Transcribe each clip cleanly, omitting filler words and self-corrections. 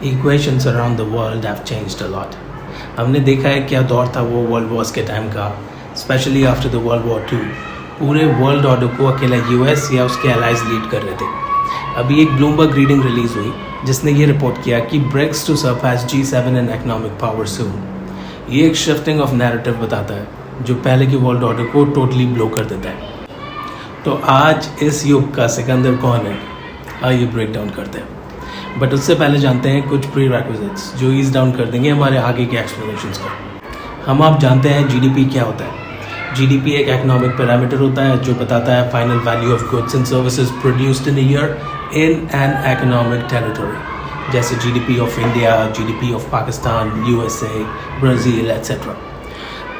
Equations around the world have changed a lot. हमने देखा है क्या दौर था वो वर्ल्ड वॉर्स के टाइम का, specially after the world war 2। पूरे वर्ल्ड ऑर्डर को अकेला यूएस या उसके एलाइज लीड कर रहे थे। अभी एक ब्लूमबर्ग रीडिंग रिलीज हुई जिसने ये रिपोर्ट किया कि BRICS to surpass G7 in economic power soon. ये एक शिफ्टिंग ऑफ नैरेटिव बताता है जो पहले की वर्ल्ड ऑर्डर को टोटली ब्लो कर देता है। तो आज इस युग का सिकंदर कौन है, आइए ब्रेक डाउन करते हैं। बट उससे पहले जानते हैं कुछ प्री रिक्विजिट्स जो ईज डाउन कर देंगे हमारे आगे के एक्सप्लेनेशंस को। हम आप जानते हैं जीडीपी क्या होता है। जीडीपी एक इकोनॉमिक पैरामीटर होता है जो बताता है final value of goods and services produced in a year in an economic territory, जैसे GDP of India, GDP of Pakistan, USA, Brazil etcetera.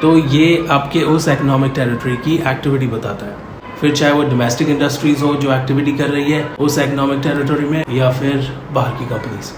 तो ये आपके उस इकोनॉमिक टेरिटरी की एक्टिविटी बताता है। फिर चाहे वो डोमेस्टिक इंडस्ट्रीज हो जो एक्टिविटी कर रही है उस इकोनॉमिक टेरिटरी में, या फिर बाहर की कंपनीज।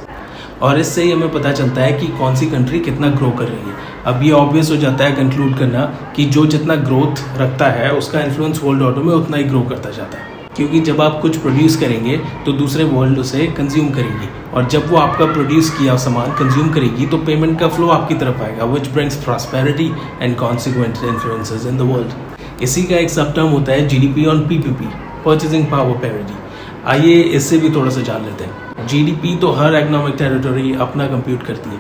और इससे ही हमें पता चलता है कि कौन सी कंट्री कितना ग्रो कर रही है। अब ये ऑब्वियस हो जाता है कंक्लूड करना कि जो जितना ग्रोथ रखता है उसका इन्फ्लुएंस वर्ल्ड ऑर्डर में उतना ही ग्रो करता जाता है, क्योंकि जब आप कुछ प्रोड्यूस करेंगे तो दूसरे वर्ल्ड उसे कंज्यूम करेंगी, और जब वो आपका प्रोड्यूस किया सामान कंज्यूम करेगी तो पेमेंट का फ्लो आपकी तरफ आएगा, which brings prosperity and consequent influences in the world. इसी का एक सब टर्म होता है GDP on PPP, purchasing power parity. आइए इससे भी थोड़ा सा जान लेते हैं। जीडीपी तो हर इकोनॉमिक टेरिटरी अपना कंप्यूट करती है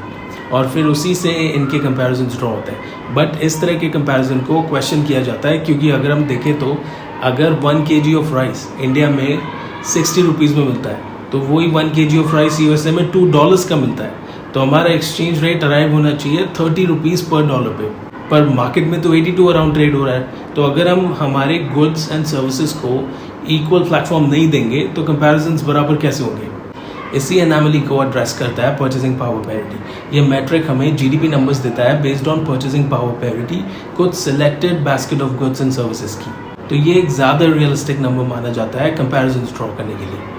और फिर उसी से इनके कंपैरिजन ड्रॉ होते हैं। बट इस तरह के कंपैरिजन को क्वेश्चन किया जाता है, क्योंकि अगर हम देखें तो अगर 1 kg ऑफ राइस इंडिया में 60 रुपीज़ में मिलता है तो वही 1 kg ऑफ राइस यूएसए में $2 का मिलता है। तो हमारा एक्सचेंज रेट अराइव होना चाहिए 30 रुपीज़ पर डॉलर पे, पर मार्केट में तो 82 अराउंड ट्रेड हो रहा है। तो अगर हम हमारे गुड्स एंड सर्विसेज को इक्वल प्लेटफॉर्म नहीं देंगे तो कंपैरिजन्स बराबर कैसे होंगे। इसी एनोमली को एड्रेस करता है परचेजिंग पावर पैरिटी। ये मैट्रिक हमें जीडीपी नंबर्स देता है based on purchasing power parity कुछ selected basket of goods and services की। तो ये एक ज़्यादा रियलिस्टिक नंबर माना जाता है कंपैरिजन्स ड्रॉ करने के लिए।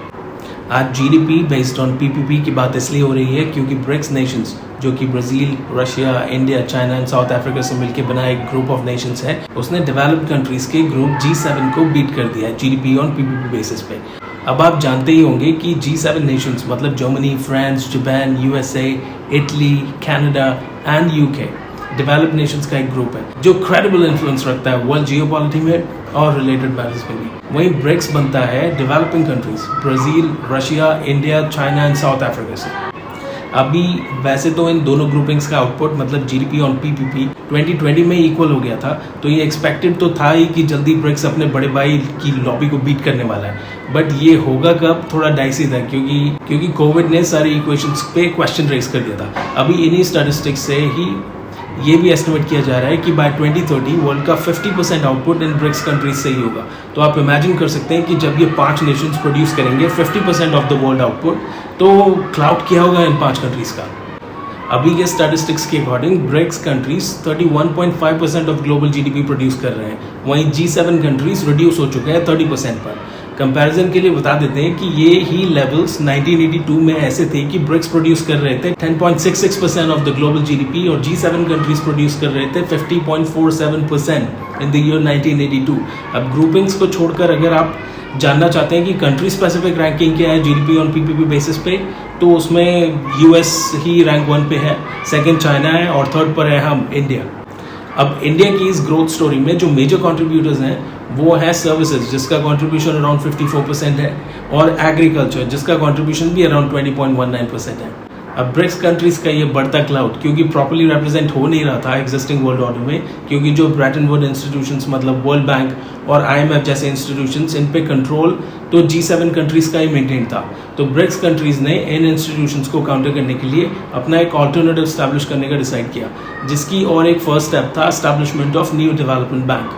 आज जीडीपी बेस्ड ऑन पीपीपी की बात इसलिए हो रही है क्योंकि ब्रिक्स नेशंस, जो कि Brazil, Russia, India, China and south Africa से मिलकर बना एक ग्रुप ऑफ नेशंस है, उसने डेवलप्ड कंट्रीज के ग्रुप G7 को बीट कर दिया है जीडीपी ऑन पीपीपी बेसिस पे। अब आप जानते ही होंगे कि G7 नेशंस मतलब Germany, France, Japan, USA, Italy, Canada and UK developed Nations का एक ग्रुप है जो क्रेडिबल इन्फ्लुएंस रखता है वर्ल्ड जियोपॉलिटी में और रिलेटेड मैटर्स में भी। वहीं ब्रिक्स बनता है developing countries Brazil, Russia, India, China and south Africa से। अभी वैसे तो इन दोनों ग्रुपिंग्स का आउटपुट मतलब जीडीपी ऑन पीपीपी 2020 में इक्वल हो गया था, तो ये एक्सपेक्टेड तो था ही कि जल्दी ब्रिक्स अपने बड़े भाई की लॉबी को बीट करने वाला है। बट ये होगा कब, थोड़ा डाइसी था, क्योंकि कोविड ने सारी इक्वेशंस पे क्वेश्चन रेस कर दिया था। अभी इन्हीं स्टैटिस्टिक्स से ही ये भी एस्टिमेट किया जा रहा है कि बाय 2030 वर्ल्ड का 50% आउटपुट इन ब्रिक्स कंट्रीज से ही होगा। तो आप इमेजिन कर सकते हैं कि जब ये 5 नेशंस प्रोड्यूस करेंगे 50% ऑफ द वर्ल्ड आउटपुट, तो क्लाउड क्या होगा इन 5 कंट्रीज का। अभी के स्टैटिस्टिक्स के according BRICS countries 31.5% of global GDP produce कर रहे हैं, वहीं G7 कंट्रीज रिड्यूस हो चुके हैं 30% पर। कंपैरिजन के लिए बता देते हैं कि ये ही लेवल्स 1982 में ऐसे थे कि ब्रिक्स प्रोड्यूस कर रहे थे 10.66% ऑफ द ग्लोबल जीडीपी और G7 कंट्रीज प्रोड्यूस कर रहे थे 50.47% इन द ईयर 1982। अब ग्रुपिंग्स को छोड़कर अगर आप जानना चाहते हैं कि कंट्री स्पेसिफिक रैंकिंग क्या है जीडीपी ऑन पीपीपी बेसिस पे, तो उसमें यूएस ही रैंक 1 पे है, सेकंड चाइना है और थर्ड पर है हम इंडिया। अब इंडिया की इस ग्रोथ स्टोरी में जो मेजर कंट्रीब्यूटर्स हैं वो है सर्विसेज जिसका कंट्रीब्यूशन अराउंड 54% है, और एग्रीकल्चर जिसका कंट्रीब्यूशन भी अराउंड 20.19% है। अब ब्रिक्स कंट्रीज का ये बढ़ता क्लाउड क्योंकि प्रॉपर्ली रिप्रेजेंट हो नहीं रहा था एग्जिस्टिंग वर्ल्ड ऑर्डर में, क्योंकि जो ब्रेटन वुड इंस्टीट्यूशंस मतलब वर्ल्ड बैंक और IMF जैसे इंस्टीट्यूशंस इन पे कंट्रोल तो G7 कंट्रीज का ही मेंटेन था। तो ब्रिक्स कंट्रीज ने इन इंस्टीट्यूशंस को काउंटर करने के लिए अपना एक ऑल्टरनेटिव स्टैब्लिश करने का डिसाइड किया, जिसकी और एक फर्स्ट स्टेप था establishment of new development bank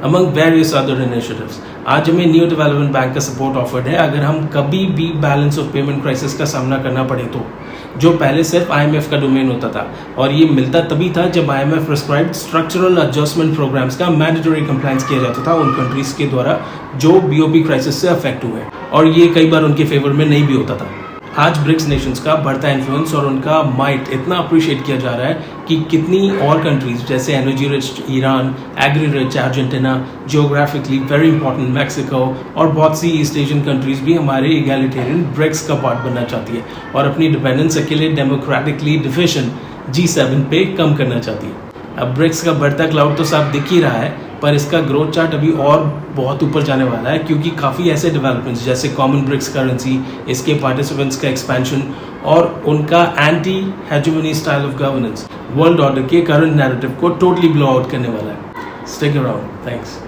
among various other initiatives. आज हमें न्यू डेवलपमेंट बैंक का सपोर्ट ऑफर्ड है अगर हम कभी भी बैलेंस ऑफ पेमेंट क्राइसिस का सामना करना पड़े तो, जो पहले सिर्फ IMF का डोमेन होता था, और ये मिलता तभी था जब IMF prescribed structural adjustment programmes का मैंडेटरी कंप्लायंस किया जाता था उन कंट्रीज के द्वारा जो BOP क्राइसिस से अफेक्ट हुए, और ये कई बार उनके फेवर में नहीं भी होता था। आज ब्रिक्स नेशंस का बढ़ता इन्फ्लुएंस और उनका माइट इतना अप्रिशिएट किया जा रहा है कि कितनी और कंट्रीज जैसे energy rich Iran, agri rich Argentina, geographically very important Mexico और बहुत सी ईस्ट एशियन कंट्रीज भी हमारे इगैलिटेरियन ब्रिक्स का पार्ट बनना चाहती है और अपनी डिपेंडेंस अकेले डेमोक्रेटिकली डिफिशिएंट G7 पे कम करना चाहती है। अब ब्रिक्स का बढ़ता क्लाउड तो साफ दिख ही रहा है, पर इसका ग्रोथ चार्ट अभी और बहुत ऊपर जाने वाला है क्योंकि काफ़ी ऐसे डेवलपमेंट्स जैसे कॉमन ब्रिक्स करेंसी, इसके पार्टिसिपेंट्स का एक्सपेंशन और उनका anti hegemony style of governance world order के करंट नैरेटिव को टोटली ब्लो आउट करने वाला है। Stick around, thanks.